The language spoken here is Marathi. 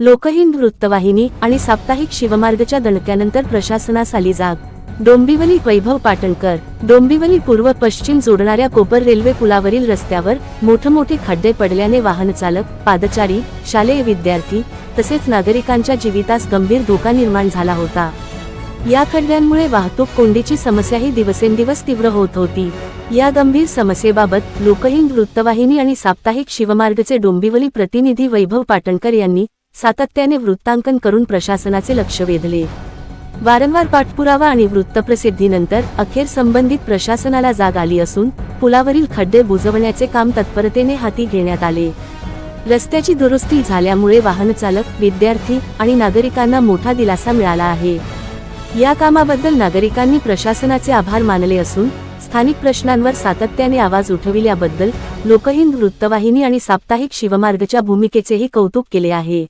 लोकहिंद वृत्तवाहिनी आणि साप्ताहिक शिवमार्गच्या दणक्यानंतर प्रशासनास आली जाग. डोंबिवली. वैभव पाटणकर. डोंबिवली पूर्व पश्चिम जोडणाऱ्या कोपर रेल्वे पुलावरील रस्त्यावर मोठमोठे खड्डे पडल्याने वाहनचालक, पादचारी, शालेय विद्यार्थी तसेच नागरिकांच्या जीवितास गंभीर धोका निर्माण झाला होता. या खड्ड्यांमुळे वाहतूक कोंडीची समस्याही दिवसेंदिवस तीव्र होत होती. या गंभीर समस्येबाबत लोकहिंद वृत्तवाहिनी आणि साप्ताहिक शिवमार्गचे डोंबिवली प्रतिनिधी वैभव पाटणकर यांनी सातत्याने वृत्तांकन करून प्रशासनाचे लक्ष वेधले. वारंवार पाठपुरावा आणि वृत्तप्रसिद्धीनंतर अखेर संबंधित प्रशासनाला जाग आली असून पुलावरील खड्डे बुजवण्याचे काम तत्परतेने हाती घेण्यात आले. रस्त्याची दुरुस्ती झाल्यामुळे वाहनचालक, विद्यार्थी आणि नागरिकांना मोठा दिलासा मिळाला आहे. या कामाबद्दल नागरिकांनी प्रशासनाचे आभार मानले असून स्थानिक प्रश्नांवर सातत्याने आवाज उठविल्याबद्दल लोकहिंद वृत्तवाहिनी आणि साप्ताहिक शिवमार्गच्या भूमिकेचेही कौतुक केले आहे.